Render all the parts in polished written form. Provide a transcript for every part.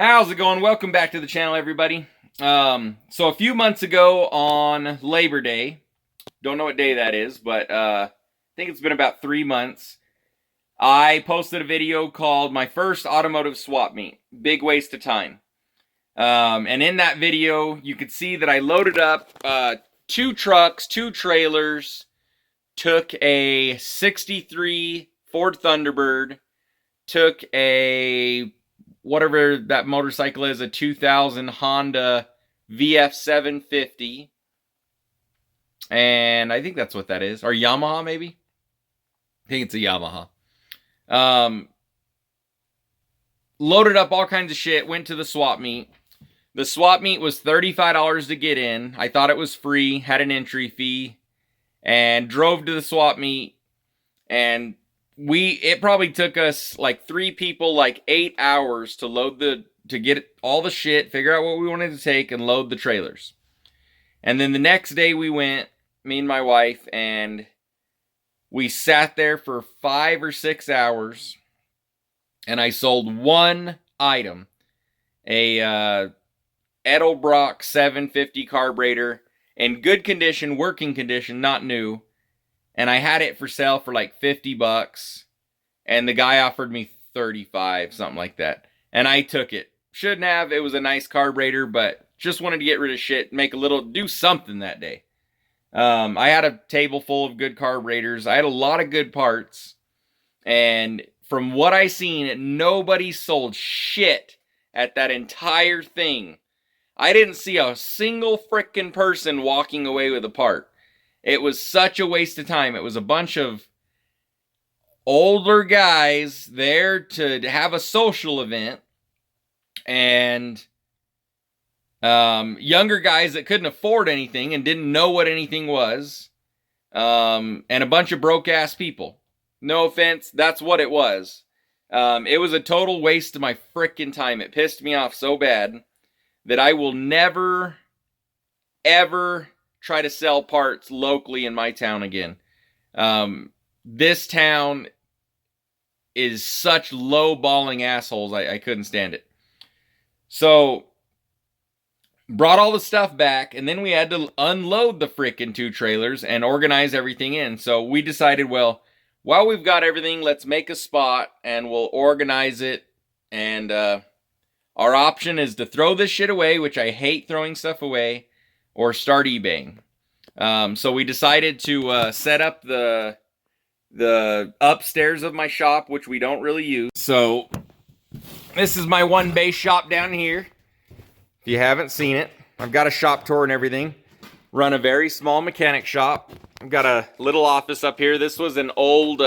How's it going? Welcome back to the channel, everybody. So a few months ago on Labor Day, don't know what day that is, but I think it's been about 3 months, I posted a video called My First Automotive Swap Meet. Big waste of time. And in that video, you could see that I loaded up 2 trucks, 2 trailers, took a 63 Ford Thunderbird, took a whatever that motorcycle is, a 2000 Honda VF 750. And I think that's what that is. Or Yamaha, maybe? I think it's a Yamaha. Loaded up all kinds of shit, went to the swap meet. The swap meet was $35 to get in. I thought it was free, had an entry fee, and drove to the swap meet. And it probably took us like 3 people like 8 hours to get all the shit, figure out what we wanted to take, and load the trailers. And then the next day we went, me and my wife, and we sat there for 5 or 6 hours, and I sold one item, a Edelbrock 750 carburetor, in good condition, working condition, not new. And I had it for sale for like $50, and the guy offered me $35, something like that. And I took it. Shouldn't have. It was a nice carburetor, but just wanted to get rid of shit, do something that day. I had a table full of good carburetors. I had a lot of good parts. And from what I seen, nobody sold shit at that entire thing. I didn't see a single frickin' person walking away with a part. It was such a waste of time. It was a bunch of older guys there to have a social event, and younger guys that couldn't afford anything and didn't know what anything was, and a bunch of broke-ass people. No offense, that's what it was. It was a total waste of my frickin' time. It pissed me off so bad that I will never, ever try to sell parts locally in my town again. This town is such low-balling assholes, I couldn't stand it. So, brought all the stuff back, and then we had to unload the frickin' 2 trailers and organize everything in. So we decided, well, while we've got everything, let's make a spot and we'll organize it. And our option is to throw this shit away, which I hate throwing stuff away, or start eBaying. So we decided to set up the upstairs of my shop, which we don't really use. So this is my one base shop down here. If you haven't seen it, I've got a shop tour and everything. Run a very small mechanic shop. I've got a little office up here. This was an old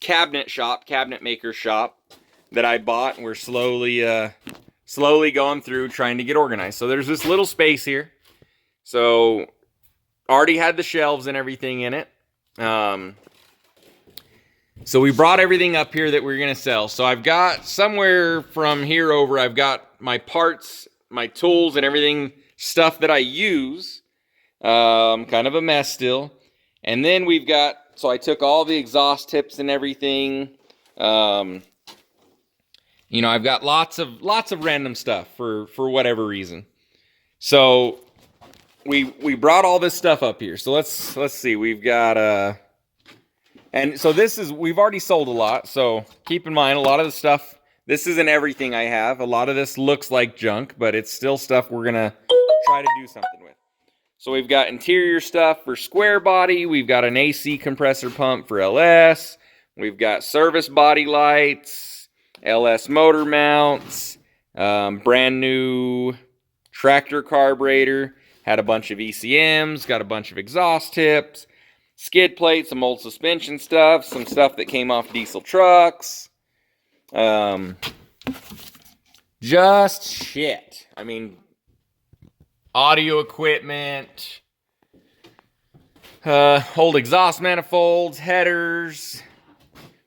cabinet maker shop that I bought, and we're slowly going through trying to get organized. So there's this little space here. So already had the shelves and everything in it. So we brought everything up here that we're going to sell. So I've got somewhere from here over, I've got my parts, my tools, and everything, stuff that I use. Kind of a mess still. And then we've got, so I took all the exhaust tips and everything. I've got lots of random stuff for whatever reason. So we brought all this stuff up here. So let's see. We've got and so we've already sold a lot. So keep in mind, a lot of the stuff, this isn't everything I have. A lot of this looks like junk, but it's still stuff we're gonna try to do something with. So we've got interior stuff for square body. We've got an AC compressor pump for LS. We've got service body lights, LS motor mounts, brand new tractor carburetor, had a bunch of ECMs, got a bunch of exhaust tips, skid plates, some old suspension stuff, some stuff that came off diesel trucks. Just shit. I mean, audio equipment, old exhaust manifolds, headers,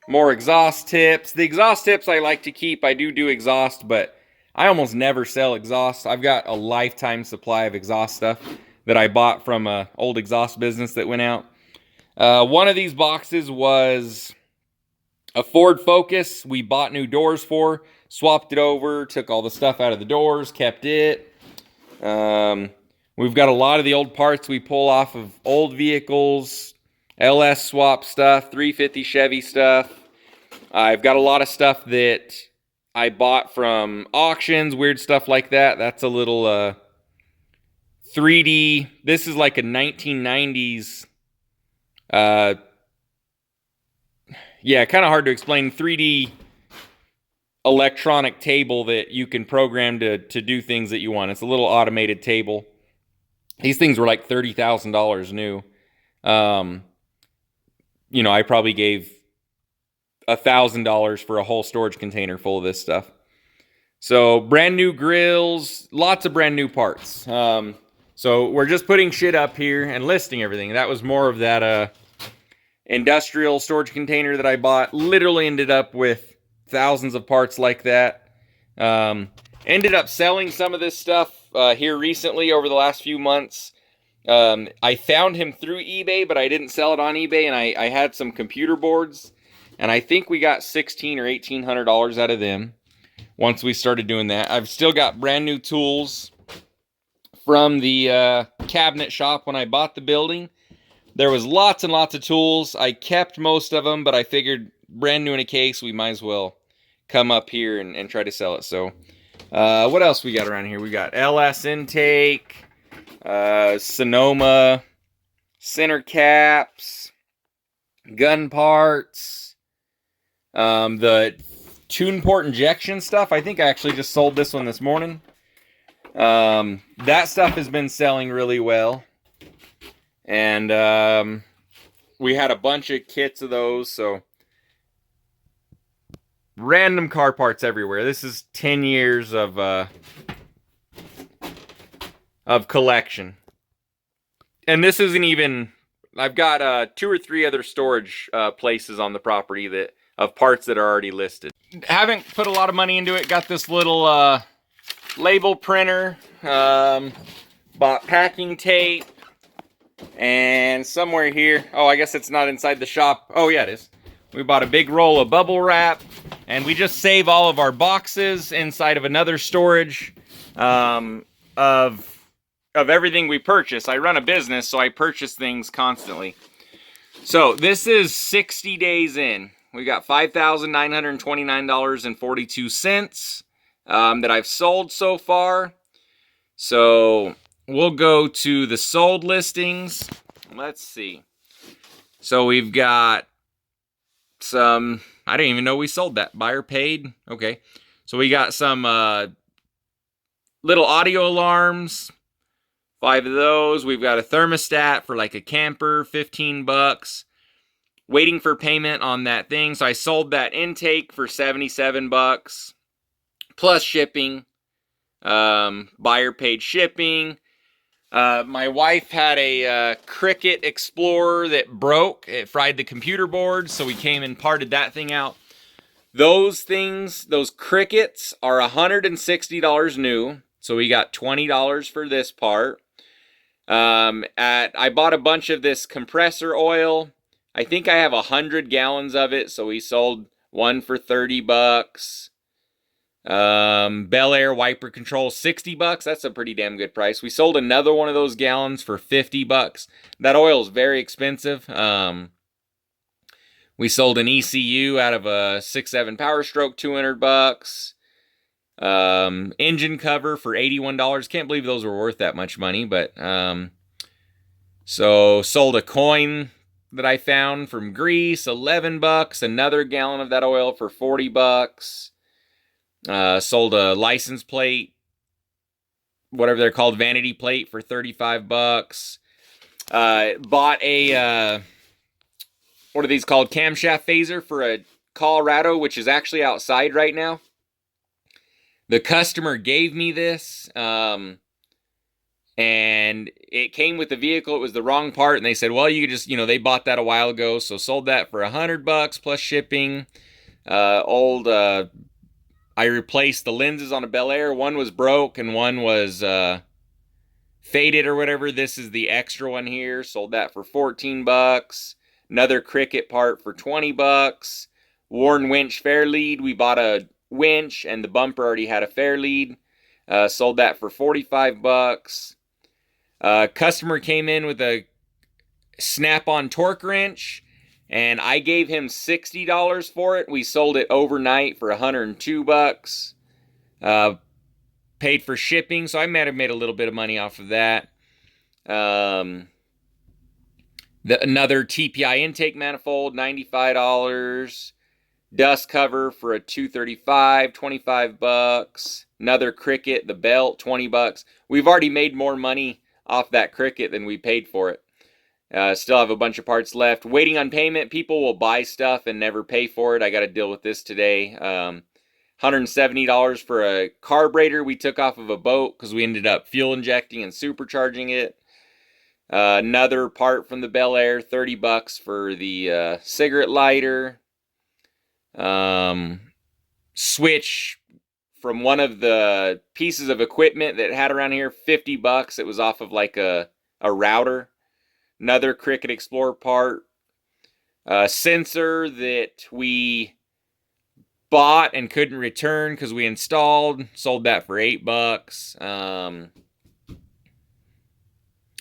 more exhaust tips. The exhaust tips I like to keep. I do exhaust, but I almost never sell exhaust. I've got a lifetime supply of exhaust stuff that I bought from an old exhaust business that went out. One of these boxes was a Ford Focus we bought new doors for. swapped it over, took all the stuff out of the doors, kept it. We've got a lot of the old parts we pull off of old vehicles, LS swap stuff, 350 Chevy stuff. I've got a lot of stuff that I bought from auctions, weird stuff like that. That's a little 3D. This is like a 1990s. Yeah, kind of hard to explain. 3D electronic table that you can program to do things that you want. It's a little automated table. These things were like $30,000 new. You know, I probably gave $1,000 for a whole storage container full of this stuff. So brand new grills, lots of brand new parts. So we're just putting shit up here and listing everything. That was more of that industrial storage container that I bought. Literally ended up with thousands of parts like that. Ended up selling some of this stuff here recently over the last few months. I found him through eBay, but I didn't sell it on eBay, and I had some computer boards, and I think we got $1,600 or $1,800 out of them once we started doing that. I've still got brand new tools from the cabinet shop when I bought the building. There was lots and lots of tools. I kept most of them, but I figured brand new in a case, we might as well come up here and try to sell it. So what else we got around here? We got LS intake, Sonoma center caps, gun parts, the tune port injection stuff. I think I actually just sold this one this morning. That stuff has been selling really well. And we had a bunch of kits of those, so random car parts everywhere. This is 10 years of collection. And this isn't even, I've got 2 or 3 other storage places on the property that of parts that are already listed. Haven't put a lot of money into it. Got this little label printer. Bought packing tape. And somewhere here, oh, I guess it's not inside the shop. Oh, yeah, it is. We bought a big roll of bubble wrap, and we just save all of our boxes inside of another storage of everything we purchase. I run a business, so I purchase things constantly. So this is 60 days in. We got $5,929.42 that I've sold so far. So we'll go to the sold listings. Let's see. So we've got some, I didn't even know we sold that. Buyer paid. Okay. So we got some little audio alarms. 5 of those. We've got a thermostat for like a camper, $15. Waiting for payment on that thing. So I sold that intake for $77 plus shipping. Buyer paid shipping. My wife had a Cricut Explorer that broke. It fried the computer board, so we came and parted that thing out. Those things, those Cricuts, are $160 new. So we got $20 for this part. I bought a bunch of this compressor oil. I think I have 100 gallons of it, so we sold one for $30. Bel Air wiper control, $60. That's a pretty damn good price. We sold another one of those gallons for $50. That oil is very expensive. We sold an ECU out of a 6.7 Power Stroke, $200. Engine cover for $81. Can't believe those were worth that much money, but so sold a coin that I found from Greece, $11. Another gallon of that oil for $40. Sold a license plate, whatever they're called, vanity plate, for $35. Bought a what are these called? Camshaft phaser for a Colorado, which is actually outside right now. The customer gave me this, and it came with the vehicle. It was the wrong part, and they said, well, you could just, they bought that a while ago, so sold that for $100 plus shipping. I replaced the lenses on a Bel Air. One was broke, and one was faded or whatever. This is the extra one here. Sold that for $14. Another Cricut part for $20. Worn winch fair lead. We bought a winch, and the bumper already had a fair lead. Sold that for 45 bucks. Customer came in with a Snap-on torque wrench, and I gave him $60 for it. We sold it overnight for 102 bucks. Paid for shipping, so I might have made a little bit of money off of that. Another TPI intake manifold, $95. Dust cover for a 235, 25 bucks. Another Cricket, the belt, 20 bucks. We've already made more money off that Cricket than we paid for it. Still have a bunch of parts left. Waiting on payment. People will buy stuff and never pay for it. I got to deal with this today. $170 for a carburetor we took off of a boat because we ended up fuel injecting and supercharging it. Another part from the Bel Air, 30 bucks for the cigarette lighter. Switch from one of the pieces of equipment that it had around here, 50 bucks. It was off of like a router. Another Cricket Explorer part. Sensor that we bought and couldn't return because we installed. Sold that for 8 bucks. Another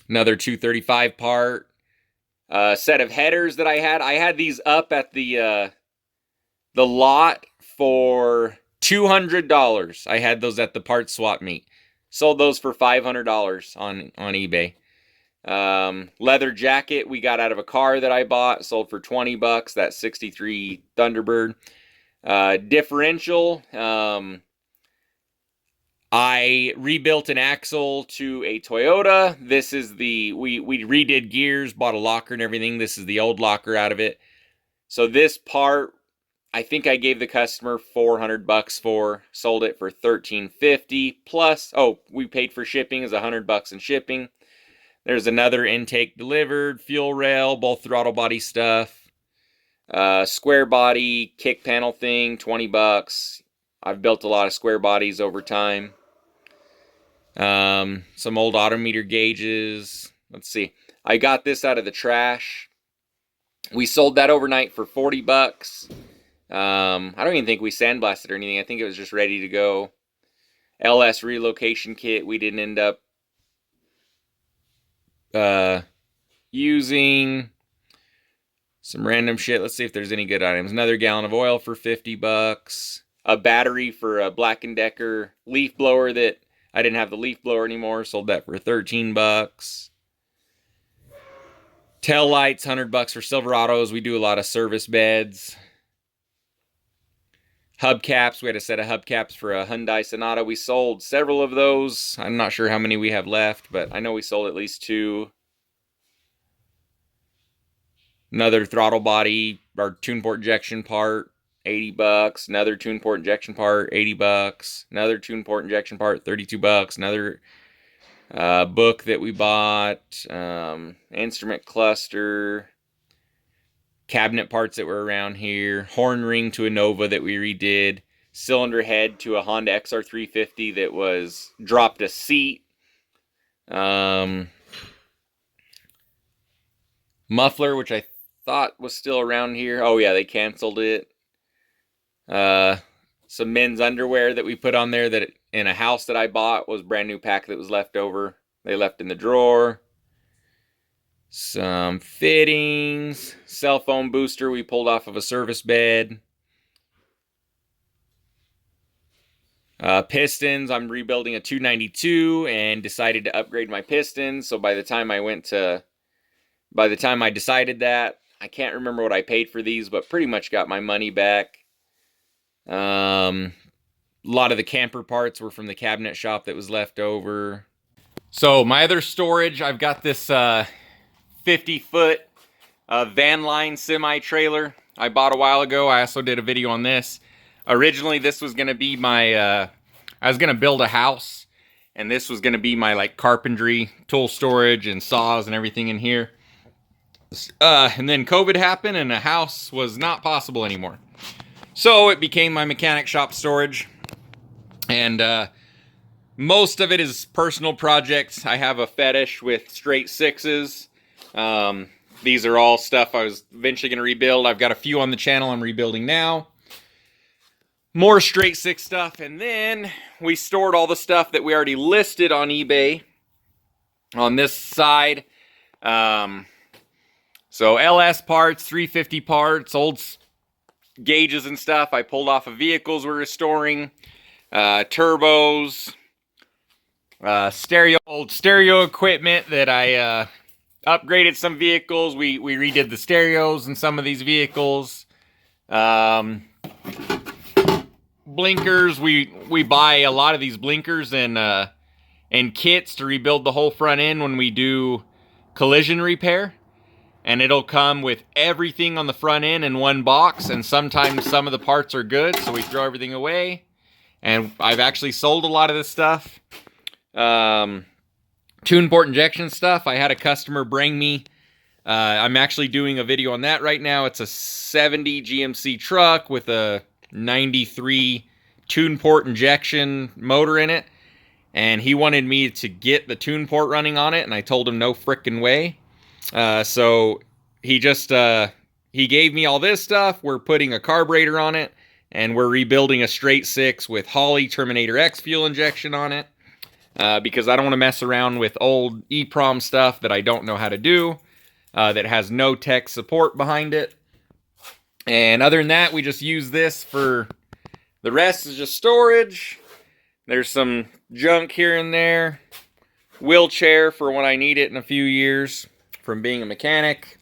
235 part. Set of headers that I had. I had these up at the lot for $200. I had those at the parts swap meet. Sold those for $500 on eBay. Leather jacket we got out of a car that I bought. Sold for 20 bucks. That 63 Thunderbird. Differential. I rebuilt an axle to a Toyota. This is we redid gears, bought a locker and everything. This is the old locker out of it. So this part, I think I gave the customer 400 bucks for. Sold it for $13.50 plus. Oh, we paid for shipping is 100 bucks in shipping. There's another intake delivered, fuel rail, both throttle body stuff. Square body kick panel thing, 20 bucks. I've built a lot of square bodies over time. Some old odometer gauges. Let's see. I got this out of the trash. We sold that overnight for 40 bucks. I don't even think we sandblasted or anything. I think it was just ready to go. LS relocation kit we didn't end up using. Some random shit. Let's see if there's any good items. Another gallon of oil for 50 bucks. A battery for a Black & Decker leaf blower that I didn't have the leaf blower anymore. Sold that for 13 bucks. Tail lights, 100 bucks for Silverados. We do a lot of service beds. Hubcaps. We had a set of hubcaps for a Hyundai Sonata. We sold several of those. I'm not sure how many we have left, but I know we sold at least 2. Another throttle body or tune port injection part, 80 bucks. Another tune port injection part, 80 bucks. Another tune port injection part, 32 bucks. Another book that we bought, instrument cluster, cabinet parts that were around here, horn ring to a Nova that we redid, cylinder head to a Honda XR350 that was dropped a seat. Muffler, which I thought was still around here. Oh yeah, they canceled it. Some men's underwear that we put on there that in a house that I bought was brand new pack that was left over. They left in the drawer. Some fittings, cell phone booster we pulled off of a service bed. Pistons, I'm rebuilding a 292 and decided to upgrade my pistons. So by the time I decided that, I can't remember what I paid for these, but pretty much got my money back. A lot of the camper parts were from the cabinet shop that was left over. So my other storage, I've got this 50-foot van line semi-trailer I bought a while ago. I also did a video on this. Originally, this was going to be my, I was going to build a house, and this was going to be my like carpentry tool storage and saws and everything in here. And then COVID happened and a house was not possible anymore. So it became my mechanic shop storage. And most of it is personal projects. I have a fetish with straight 6s. These are all stuff I was eventually going to rebuild. I've got a few on the channel I'm rebuilding now. more straight six stuff. And then we stored all the stuff that we already listed on eBay on this side. So LS parts, 350 parts, old gauges and stuff I pulled off of vehicles we're restoring, turbos, old stereo equipment that I upgraded some vehicles. We redid the stereos in some of these vehicles. Blinkers, we buy a lot of these blinkers and kits to rebuild the whole front end when we do collision repair. And it'll come with everything on the front end in one box, and sometimes some of the parts are good, so we throw everything away. And I've actually sold a lot of this stuff. Tune port injection stuff, I had a customer bring me. I'm actually doing a video on that right now. It's a 70 GMC truck with a 93 tune port injection motor in it. And he wanted me to get the tune port running on it, and I told him no frickin' way. So he just, he gave me all this stuff. We're putting a carburetor on it, and we're rebuilding a straight six with Holley Terminator X fuel injection on it. Because I don't want to mess around with old EEPROM stuff that I don't know how to do, that has no tech support behind it. And other than that, we just use this for, the rest is just storage. There's some junk here and there. Wheelchair for when I need it in a few years from being a mechanic.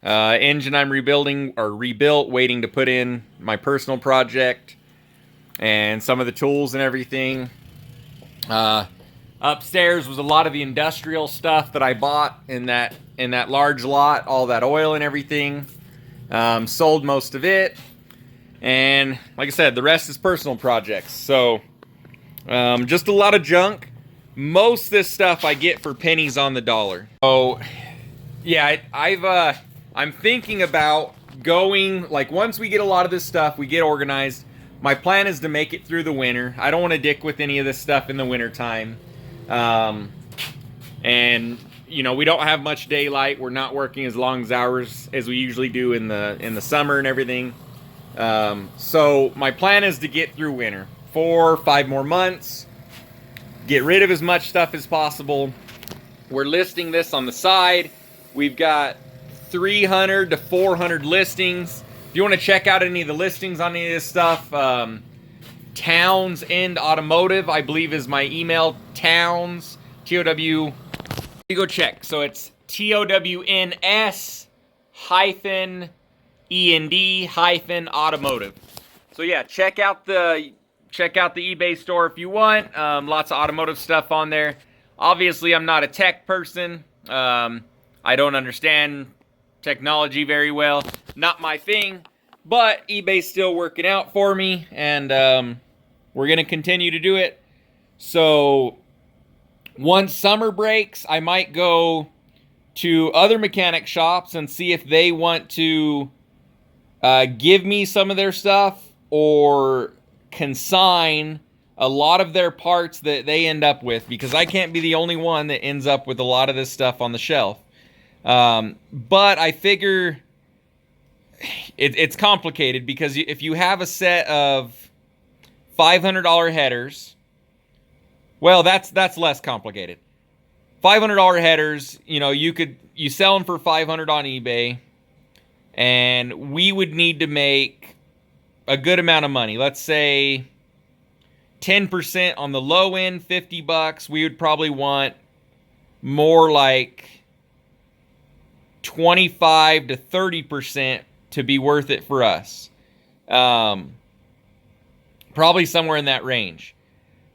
Engine I'm rebuilding, or rebuilt, waiting to put in my personal project. And some of the tools and everything. Upstairs was a lot of the industrial stuff that I bought in that large lot, all that oil and everything. Sold most of it. And like I said, the rest is personal projects. So just a lot of junk. Most of this stuff I get for pennies on the dollar. So yeah, I'm thinking about going, like, once we get a lot of this stuff, we get organized. My plan is to make it through the winter. I don't want to dick with any of this stuff in the winter time. And you know, we don't have much daylight. We're not working as long hours as we usually do in the summer and everything. So my plan is to get through winter, 4 or 5 more months, get rid of as much stuff as possible. We're listing this on the side. We've got 300 to 400 listings. If you want to check out any of the listings on any of this stuff, Towns End Automotive, I believe, is my email. Towns, T-O-W. You go check. So it's TOWNS-END-automotive. So yeah, check out the eBay store if you want. Lots of automotive stuff on there. Obviously, I'm not a tech person. I don't understand technology very well. Not my thing. But eBay's still working out for me, and we're going to continue to do it. So once summer breaks, I might go to other mechanic shops and see if they want to give me some of their stuff or consign a lot of their parts that they end up with, because I can't be the only one that ends up with a lot of this stuff on the shelf. But I figure it's complicated, because if you have a set of $500 headers, well, that's less complicated. $500 headers, you know, you sell them for $500 on eBay, and we would need to make a good amount of money. Let's say 10% on the low end, $50. We would probably want more like 25 to 30% to be worth it for us. Probably somewhere in that range.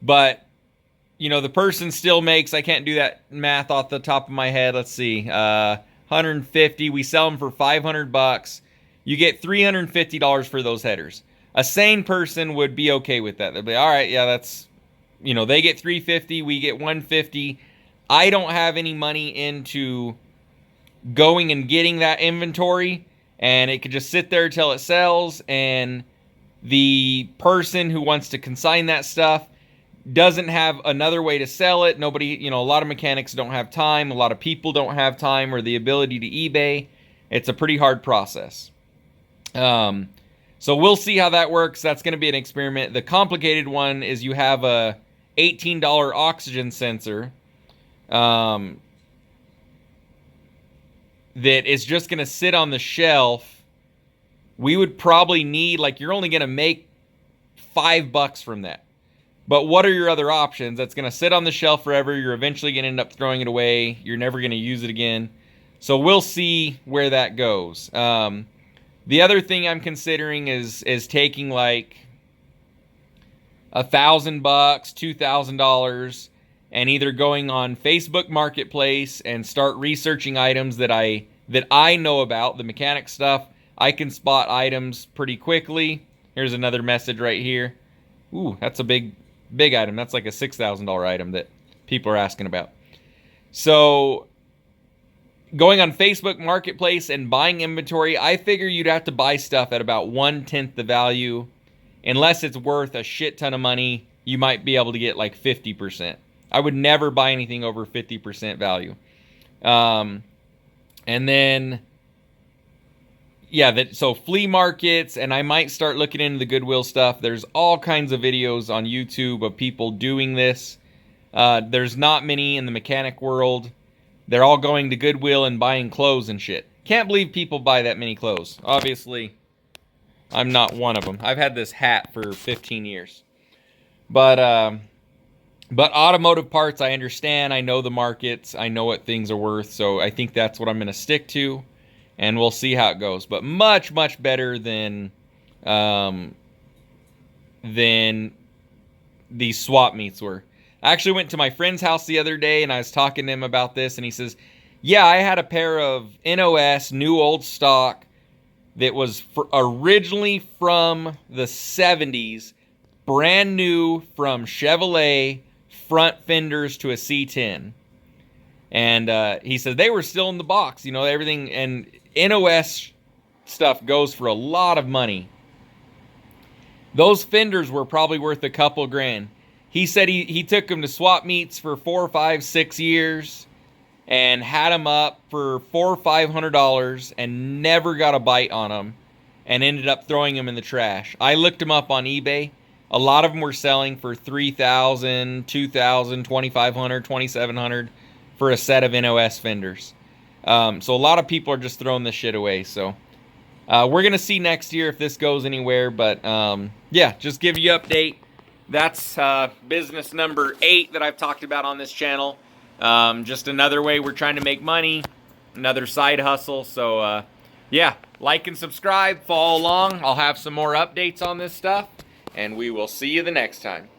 But you know, the person still makes, I can't do that math off the top of my head. Let's see, 150. We sell them for $500. You get $350 for those headers. A sane person would be okay with that. They'd be, all right, yeah, that's, you know, they get $350, we get $150. I don't have any money into going and getting that inventory, and it could just sit there till it sells, and the person who wants to consign that stuff doesn't have another way to sell it. Nobody, you know, a lot of mechanics don't have time. A lot of people don't have time or the ability to eBay. It's a pretty hard process. So we'll see how that works. That's going to be an experiment. The complicated one is you have a $18 oxygen sensor that is just going to sit on the shelf. We would probably need, like, you're only going to make $5 from that. But what are your other options? That's going to sit on the shelf forever. You're eventually going to end up throwing it away. You're never going to use it again. So we'll see where that goes. The other thing I'm considering is taking like $1,000, $2,000, and either going on Facebook Marketplace and start researching items that I know about, the mechanic stuff. I can spot items pretty quickly. Here's another message right here. Ooh, that's a big item. That's like a $6,000 item that people are asking about. So going on Facebook Marketplace and buying inventory, I figure you'd have to buy stuff at about 1/10 the value. Unless it's worth a shit ton of money, you might be able to get like 50%. I would never buy anything over 50% value. And then, yeah, so flea markets, and I might start looking into the Goodwill stuff. There's all kinds of videos on YouTube of people doing this. There's not many in the mechanic world. They're all going to Goodwill and buying clothes and shit. Can't believe people buy that many clothes. Obviously, I'm not one of them. I've had this hat for 15 years. But automotive parts, I understand. I know the markets. I know what things are worth. So I think that's what I'm going to stick to. And we'll see how it goes. But much, much better than these swap meets were. I actually went to my friend's house the other day, and I was talking to him about this, and he says, yeah, I had a pair of NOS, new old stock, that was originally from the 70s, brand new from Chevrolet, front fenders to a C10. And he said they were still in the box, you know, everything, and NOS stuff goes for a lot of money. Those fenders were probably worth a couple grand. He said he took them to swap meets for 4, 5, 6 years and had them up for $400 or $500 and never got a bite on them and ended up throwing them in the trash. I looked them up on eBay. A lot of them were selling for $3,000, $2,000, $2,500, $2,700 for a set of NOS fenders. So a lot of people are just throwing this shit away. So we're going to see next year if this goes anywhere. But yeah, just give you an update. That's business number 8 that I've talked about on this channel. Just another way we're trying to make money. Another side hustle. So yeah, like and subscribe. Follow along. I'll have some more updates on this stuff. And we will see you the next time.